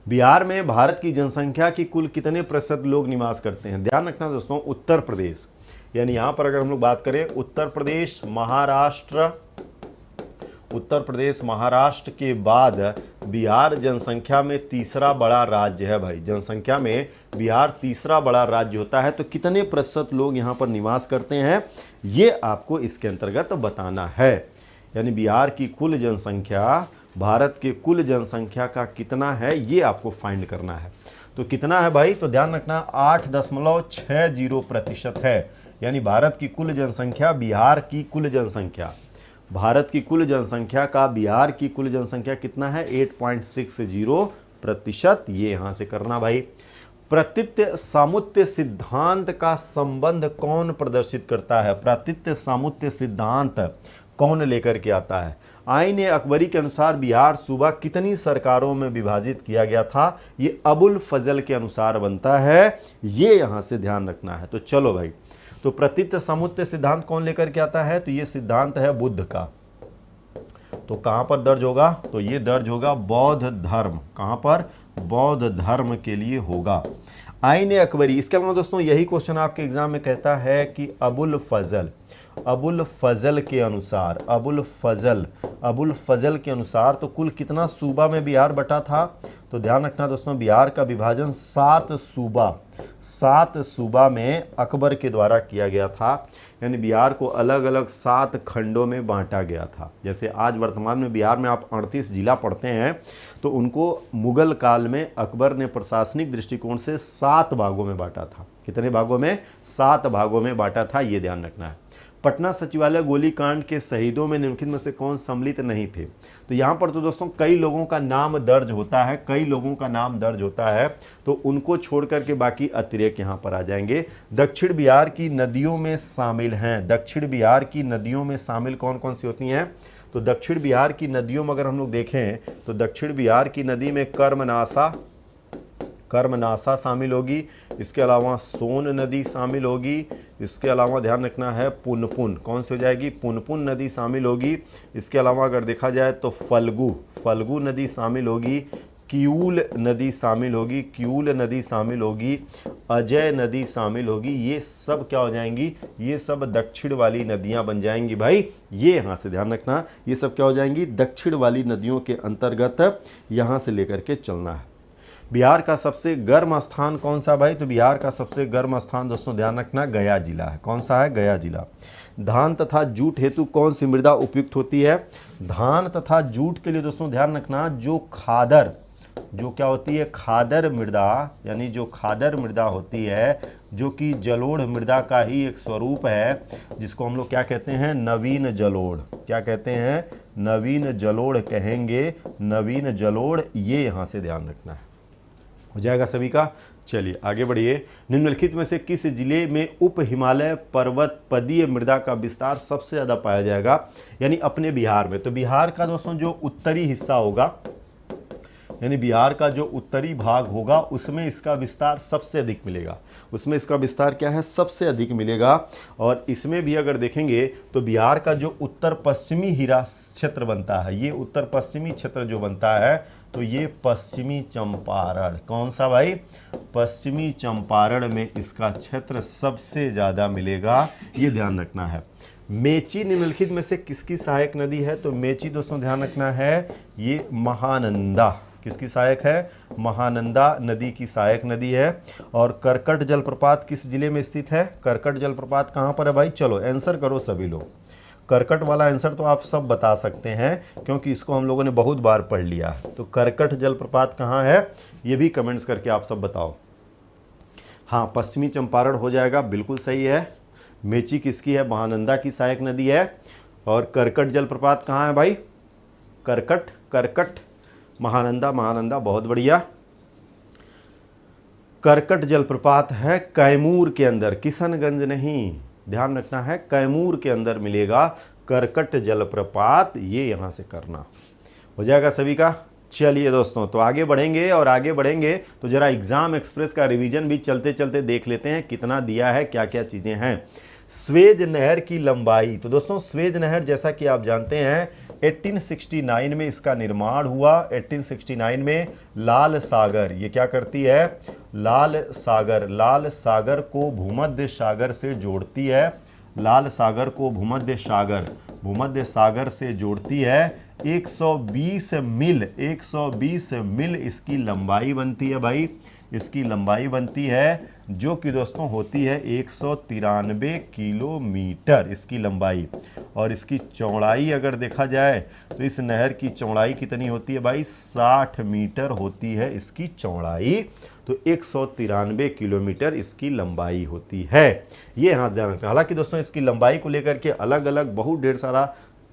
बिहार में भारत की जनसंख्या की कुल कितने प्रतिशत लोग निवास करते हैं? ध्यान रखना दोस्तों, उत्तर प्रदेश, यानी यहां पर अगर हम लोग बात करें उत्तर प्रदेश महाराष्ट्र के बाद बिहार जनसंख्या में तीसरा बड़ा राज्य है भाई। जनसंख्या में बिहार तीसरा बड़ा राज्य होता है। तो कितने प्रतिशत लोग यहां पर निवास करते हैं, ये आपको इसके अंतर्गत बताना है। यानी बिहार की कुल जनसंख्या भारत के कुल जनसंख्या का कितना है, ये आपको फाइंड करना है। तो कितना है भाई? तो ध्यान रखना 8.60% है। यानी भारत की कुल जनसंख्या, बिहार की कुल जनसंख्या, भारत की कुल जनसंख्या का बिहार की कुल जनसंख्या कितना है? 8.60%। ये यहां से करना भाई। प्रतीत्य सामुत्य सिद्धांत का संबंध कौन प्रदर्शित करता है? प्रतीत्य सामुत्य सिद्धांत कौन लेकर के आता है? आईन अकबरी के अनुसार बिहार सूबा कितनी सरकारों में विभाजित किया गया था? ये अबुल फजल के अनुसार बनता है। ये यहां से ध्यान रखना है। तो चलो भाई, तो प्रतीत्य सामुत्य सिद्धांत कौन लेकर के आता है? तो ये सिद्धांत है बुद्ध का। तो कहां पर दर्ज होगा? तो ये दर्ज होगा बौद्ध धर्म। कहां पर? बौद्ध धर्म के लिए होगा आईन अकबरी। इसके अलावा दोस्तों यही क्वेश्चन आपके एग्जाम में कहता है कि अबुल फजल के अनुसार, अबुल फजल के अनुसार तो कुल कितना सूबा में बिहार बटा था? तो ध्यान रखना दोस्तों, बिहार का विभाजन 7 सूबा में अकबर के द्वारा किया गया था। यानी बिहार को अलग अलग 7 खंडों में बांटा गया था। जैसे आज वर्तमान में बिहार में आप 38 जिला पढ़ते हैं, तो उनको मुगल काल में अकबर ने प्रशासनिक दृष्टिकोण से 7 भागों में बांटा था। कितने भागों में? 7 भागों में बांटा था। ये ध्यान रखना है। पटना सचिवालय गोलीकांड के शहीदों में निम्नलिखित में से कौन सम्मिलित नहीं थे? तो यहाँ पर तो दोस्तों कई लोगों का नाम दर्ज होता है, तो उनको छोड़ करके बाकी अतिरेक यहाँ पर आ जाएंगे। दक्षिण बिहार की नदियों में शामिल हैं। दक्षिण बिहार की नदियों में शामिल कौन कौन सी होती हैं? तो दक्षिण बिहार की नदियों में अगर हम लोग देखें तो दक्षिण बिहार की नदी में कर्मनासा शामिल होगी। इसके अलावा सोन नदी शामिल होगी। इसके अलावा ध्यान रखना है पुनपुन, कौन सी हो जाएगी? पुनपुन नदी शामिल होगी। इसके अलावा अगर देखा जाए तो फल्गु नदी शामिल होगी। क्यूल नदी शामिल होगी। अजय नदी शामिल होगी। ये सब क्या हो जाएंगी? ये सब दक्षिण वाली नदियां बन जाएंगी भाई। ये यहाँ से ध्यान रखना, ये सब क्या हो जाएंगी? दक्षिण वाली नदियों के अंतर्गत यहाँ से लेकर के चलना है। बिहार का सबसे गर्म स्थान कौन सा भाई? तो बिहार का सबसे गर्म स्थान दोस्तों ध्यान रखना गया जिला है। कौन सा है? गया जिला। धान तथा जूट हेतु कौन सी मृदा उपयुक्त होती है? धान तथा जूट के लिए दोस्तों ध्यान रखना जो क्या होती है? खादर मृदा, यानी जो खादर मृदा होती है, जो कि जलोढ़ मृदा का ही एक स्वरूप है, जिसको हम लोग क्या कहते हैं? नवीन जलोढ़। क्या कहते हैं? नवीन जलोढ़ कहेंगे। नवीन जलोढ़, ये यहाँ से ध्यान रखना है। हो जाएगा सभी का। चलिए आगे बढ़िए। निम्नलिखित में से किस जिले में उप हिमालय पर्वत पदीय मृदा का विस्तार सबसे ज़्यादा पाया जाएगा? यानी अपने बिहार में। तो बिहार का दोस्तों जो उत्तरी हिस्सा होगा, यानी बिहार का जो उत्तरी भाग होगा, उसमें इसका विस्तार सबसे अधिक मिलेगा। उसमें इसका विस्तार क्या है? सबसे अधिक मिलेगा। और इसमें भी अगर देखेंगे तो बिहार का जो उत्तर पश्चिमी हिरा क्षेत्र बनता है, ये उत्तर पश्चिमी क्षेत्र जो बनता है, तो ये पश्चिमी चंपारण। कौन सा भाई? पश्चिमी चंपारण में इसका क्षेत्र सबसे ज़्यादा मिलेगा। ये ध्यान रखना है। मेची निम्नलिखित में से किसकी सहायक नदी है? तो मेची दोस्तों ध्यान रखना है ये महानंदा। किसकी सहायक है? महानंदा नदी की सहायक नदी है। और करकट जलप्रपात किस जिले में स्थित है? करकट जलप्रपात कहाँ पर है भाई? चलो आंसर करो सभी लोग। करकट वाला आंसर तो आप सब बता सकते हैं, क्योंकि इसको हम लोगों ने बहुत बार पढ़ लिया है। तो करकट जलप्रपात कहाँ है, ये भी कमेंट्स करके आप सब बताओ। हाँ, पश्चिमी चंपारण हो जाएगा, बिल्कुल सही है। मेची किसकी है? महानंदा की सहायक नदी है। और करकट जलप्रपात कहाँ है भाई? करकट महानंदा, बहुत बढ़िया। करकट जलप्रपात है कैमूर के अंदर, किशनगंज नहीं, ध्यान रखना है, कैमूर के अंदर मिलेगा करकट जलप्रपात। ये यहाँ से करना हो जाएगा सभी का। चलिए दोस्तों, तो आगे बढ़ेंगे तो जरा एग्जाम एक्सप्रेस का रिवीजन भी चलते चलते देख लेते हैं कितना दिया है, क्या क्या चीज़ें हैं। स्वेज नहर की लंबाई, तो दोस्तों स्वेज नहर जैसा कि आप जानते हैं 1869 में इसका निर्माण हुआ। 1869 में लाल सागर, ये क्या करती है, लाल सागर को भूमध्य सागर से जोड़ती है। लाल सागर को भूमध्य सागर से जोड़ती है। 120 मील इसकी लंबाई बनती है भाई, इसकी लंबाई बनती है, जो कि दोस्तों होती है 193 किलोमीटर इसकी लंबाई। और इसकी चौड़ाई अगर देखा जाए तो इस नहर की चौड़ाई कितनी होती है भाई, 60 मीटर होती है इसकी चौड़ाई। तो 193 किलोमीटर इसकी लंबाई होती है। ये यहाँ ध्यान रखना। हालांकि दोस्तों इसकी लंबाई को लेकर के अलग अलग बहुत ढेर सारा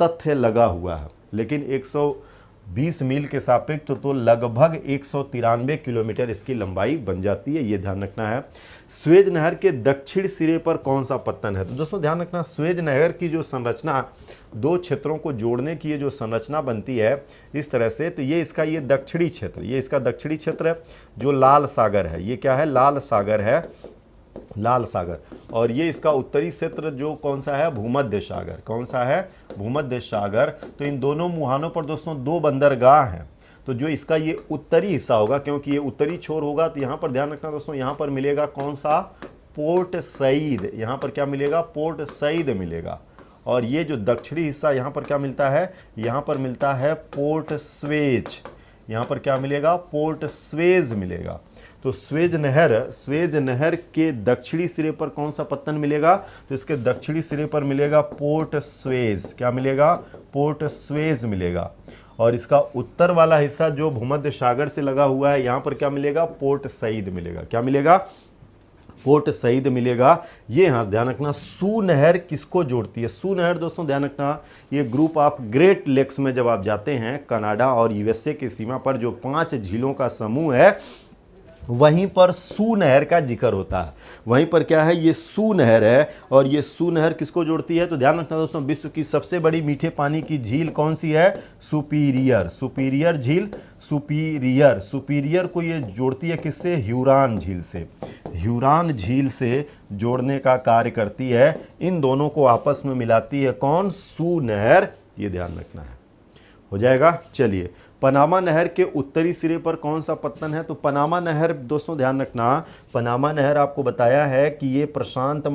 तथ्य लगा हुआ है, लेकिन 120 मील के सापेक्ष तो लगभग 193 किलोमीटर इसकी लंबाई बन जाती है। ये ध्यान रखना है। स्वेज नहर के दक्षिण सिरे पर कौन सा पत्तन है? तो दोस्तों ध्यान रखना, स्वेज नहर की जो संरचना, दो क्षेत्रों को जोड़ने की ये जो संरचना बनती है इस तरह से, तो ये इसका ये दक्षिणी क्षेत्र, ये इसका दक्षिणी क्षेत्र है जो लाल सागर है। ये क्या है, लाल सागर है, लाल सागर। और ये इसका उत्तरी क्षेत्र जो कौन सा है, भूमध्य सागर। कौन सा है, भूमध्य सागर। तो इन दोनों मुहानों पर दोस्तों 2 बंदरगाह हैं। तो जो इसका ये उत्तरी हिस्सा होगा, क्योंकि ये उत्तरी छोर होगा, तो यहाँ पर ध्यान रखना दोस्तों, यहाँ पर मिलेगा कौन सा, पोर्ट सईद। यहाँ पर क्या मिलेगा, पोर्ट सईद मिलेगा। और ये जो दक्षिणी हिस्सा यहाँ पर क्या मिलता है, यहाँ पर मिलता है पोर्ट स्वेज। यहाँ पर क्या मिलेगा, पोर्ट स्वेज मिलेगा। तो स्वेज नहर के दक्षिणी सिरे पर कौन सा पत्तन मिलेगा, तो इसके दक्षिणी सिरे पर मिलेगा पोर्ट स्वेज। क्या मिलेगा, पोर्ट स्वेज मिलेगा। और इसका उत्तर वाला हिस्सा जो भूमध्य सागर से लगा हुआ है, यहाँ पर क्या मिलेगा, पोर्ट सईद मिलेगा। क्या मिलेगा, पोर्ट सईद मिलेगा। ये यहाँ ध्यान रखना। सू नहर किसको जोड़ती है? सू नहर दोस्तों ध्यान रखना, ये ग्रुप ऑफ ग्रेट लेक्स में जब आप जाते हैं, कनाडा और यूएसए की सीमा पर जो 5 झीलों का समूह है, वहीं पर सू नहर का जिक्र होता है। वहीं पर क्या है, ये सू नहर है। और ये सू नहर किसको जोड़ती है? तो ध्यान रखना दोस्तों, विश्व की सबसे बड़ी मीठे पानी की झील कौन सी है, सुपीरियर झील। सुपीरियर को ये जोड़ती है किससे, ह्यूरॉन झील से। ह्यूरॉन झील से जोड़ने का कार्य करती है। इन दोनों को आपस में मिलाती है कौन, सू नहर। ये ध्यान रखना है, हो जाएगा। चलिए, पनामा नहर के उत्तरी सिरे पर कौन सा पत्तन है? तो पनामा नहर दोस्तों ध्यान रखना, पनामा नहर आपको बताया है कि ये प्रशांत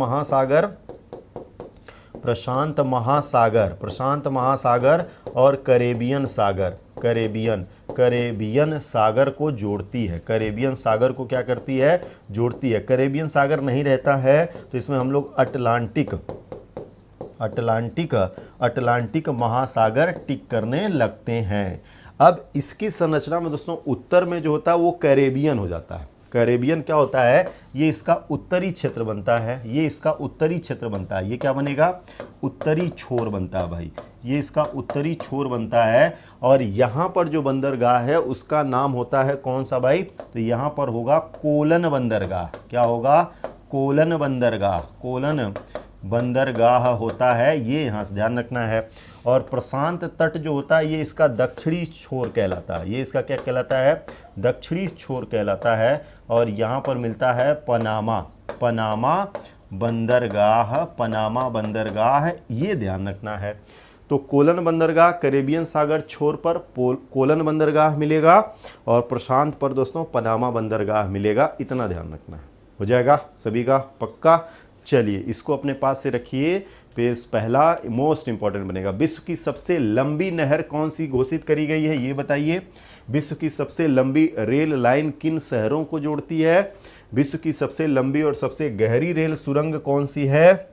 महासागर और कैरेबियन सागर को जोड़ती है। कैरेबियन सागर को क्या करती है, जोड़ती है। कैरेबियन सागर नहीं रहता है तो इसमें हम लोग अटलांटिक महासागर टिक करने लगते हैं। अब इसकी संरचना में दोस्तों उत्तर में जो होता है वो कैरेबियन हो जाता है। कैरेबियन क्या होता है, ये इसका उत्तरी क्षेत्र बनता है। ये इसका उत्तरी क्षेत्र बनता है। ये क्या बनेगा, उत्तरी छोर बनता है भाई। ये इसका उत्तरी छोर बनता है। और यहाँ पर जो बंदरगाह है उसका नाम होता है कौन सा भाई, तो यहाँ पर होगा कोलन बंदरगाह। क्या होगा, कोलन बंदरगाह होता है। ये यहाँ से ध्यान रखना है। और प्रशांत तट जो होता है ये इसका दक्षिणी छोर कहलाता है। ये इसका क्या कहलाता है, दक्षिणी छोर कहलाता है। और यहाँ पर मिलता है पनामा बंदरगाह। ये ध्यान रखना है। तो कोलन बंदरगाह कैरेबियन सागर छोर पर कोलन बंदरगाह मिलेगा और प्रशांत पर दोस्तों पनामा बंदरगाह मिलेगा। इतना ध्यान रखना है, हो जाएगा सभी का पक्का। चलिए, इसको अपने पास से रखिए। पेज पहला मोस्ट इंपॉर्टेंट बनेगा। विश्व की सबसे लंबी नहर कौन सी घोषित करी गई है, ये बताइए। विश्व की सबसे लंबी रेल लाइन किन शहरों को जोड़ती है? विश्व की सबसे लंबी और सबसे गहरी रेल सुरंग कौन सी है?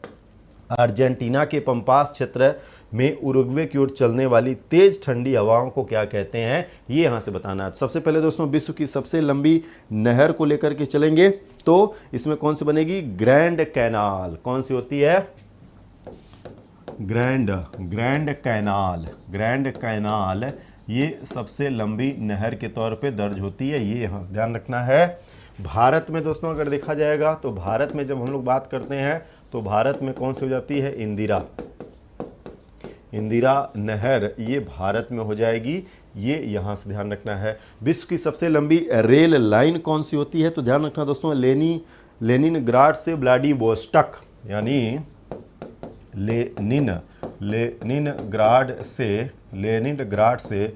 अर्जेंटीना के पंपास क्षेत्र में उरुग्वे की ओर चलने वाली तेज ठंडी हवाओं को क्या कहते हैं, ये यहाँ से बताना है। सबसे पहले दोस्तों विश्व की सबसे लंबी नहर को लेकर के चलेंगे तो इसमें कौन सी बनेगी, ग्रैंड कैनाल। कौन सी होती है, ग्रैंड कैनाल। ये सबसे लंबी नहर के तौर पे दर्ज होती है। ये यहाँ से ध्यान रखना है। भारत में दोस्तों अगर देखा जाएगा तो भारत में जब हम लोग बात करते हैं तो भारत में कौन सी हो जाती है, इंदिरा नहर। ये भारत में हो जाएगी। ये यहाँ से ध्यान रखना है। विश्व की सबसे लंबी रेल लाइन कौन सी होती है, तो ध्यान रखना दोस्तों लेनिनग्राड से व्लादिवोस्टॉक, यानी लेनिनग्राड से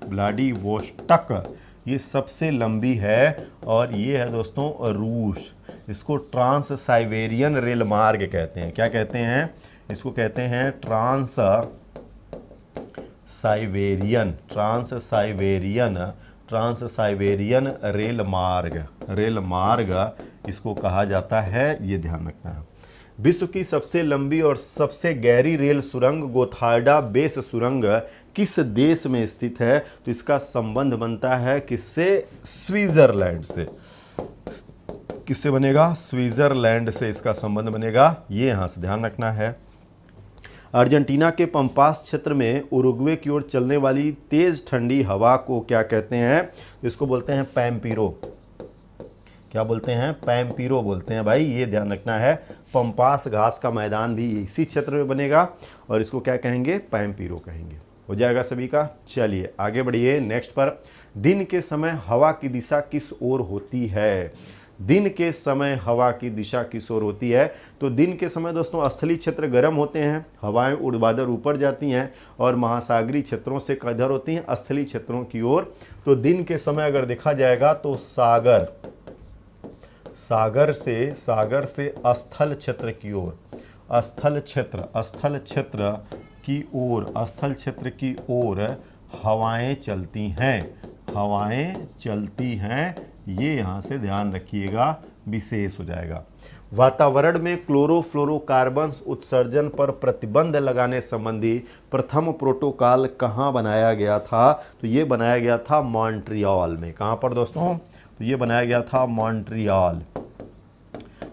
व्लादिवोस्टक ये सबसे लंबी है और ये है दोस्तों रूस। इसको ट्रांस साइबेरियन रेल मार्ग कहते हैं। क्या कहते हैं? इसको कहते हैं ट्रांस साइबेरियन रेल मार्ग इसको कहा जाता है, ये ध्यान रखना है। विश्व की सबसे लंबी और सबसे गहरी रेल सुरंग गोथार्डा बेस सुरंग किस देश में स्थित है? तो इसका संबंध बनता है किससे? स्विट्जरलैंड से। किससे बनेगा? स्विट्जरलैंड से इसका संबंध बनेगा, ये यहाँ से ध्यान रखना है। अर्जेंटीना के पंपास क्षेत्र में उरुग्वे की ओर चलने वाली तेज ठंडी हवा को क्या कहते हैं? इसको बोलते हैं पैम्पीरो। क्या बोलते हैं? पैम्पीरो बोलते हैं भाई, ये ध्यान रखना है। पंपास घास का मैदान भी इसी क्षेत्र में बनेगा और इसको क्या कहेंगे? पैम्पीरो कहेंगे। हो जाएगा सभी का। चलिए आगे बढ़िए नेक्स्ट पर। दिन के समय हवा की दिशा किस ओर होती है? दिन के समय हवा की दिशा किस ओर होती है? तो दिन के समय दोस्तों स्थलीय क्षेत्र गर्म होते हैं, हवाएं ऊर्ध्वाधर ऊपर जाती हैं और महासागरीय क्षेत्रों से किधर होती हैं? स्थलीय क्षेत्रों की ओर। तो दिन के समय अगर देखा जाएगा तो सागर से स्थल क्षेत्र की ओर, स्थल क्षेत्र की ओर हवाएं चलती हैं, ये यहाँ से ध्यान रखिएगा, विशेष हो जाएगा। वातावरण में क्लोरोफ्लोरोकार्बन्स उत्सर्जन पर प्रतिबंध लगाने संबंधी प्रथम प्रोटोकॉल कहाँ बनाया गया था? तो ये बनाया गया था मॉन्ट्रियल में। कहाँ पर दोस्तों? तो ये बनाया गया था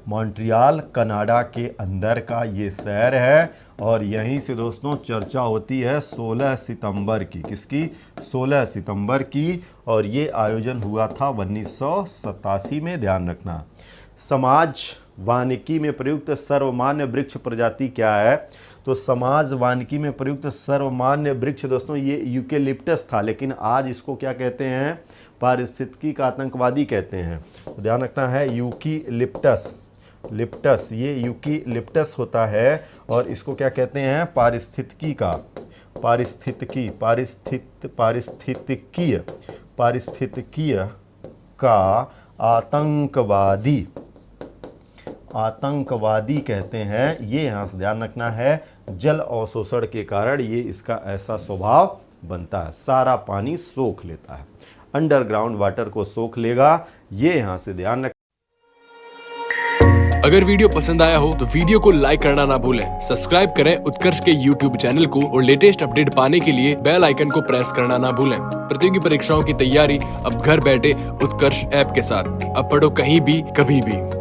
मॉन्ट्रियल कनाडा के अंदर का ये शहर है और यहीं से दोस्तों चर्चा होती है 16 सितंबर की। किसकी? 16 सितंबर की। और ये आयोजन हुआ था 1987 में, ध्यान रखना। समाज वानिकी में प्रयुक्त सर्वमान्य वृक्ष प्रजाति क्या है? तो समाज वानिकी में प्रयुक्त सर्वमान्य वृक्ष दोस्तों ये यूकेलिप्टस था, लेकिन आज इसको क्या कहते हैं? पारिस्थितिकी का आतंकवादी कहते हैं। तो ध्यान रखना है यूकेलिप्टस, ये यूकेलिप्टस होता है और इसको क्या कहते हैं? पारिस्थितिकीय का आतंकवादी कहते हैं। ये यहाँ से ध्यान रखना है। जल अवशोषण के कारण ये इसका ऐसा स्वभाव बनता है, सारा पानी सोख लेता है, अंडरग्राउंड वाटर को सोख लेगा, ये यहाँ से ध्यान रख। अगर वीडियो पसंद आया हो तो वीडियो को लाइक करना ना भूलें, सब्सक्राइब करें उत्कर्ष के YouTube चैनल को और लेटेस्ट अपडेट पाने के लिए बेल आइकन को प्रेस करना ना भूलें। प्रतियोगी परीक्षाओं की तैयारी अब घर बैठे उत्कर्ष ऐप के साथ। अब पढ़ो कहीं भी कभी भी।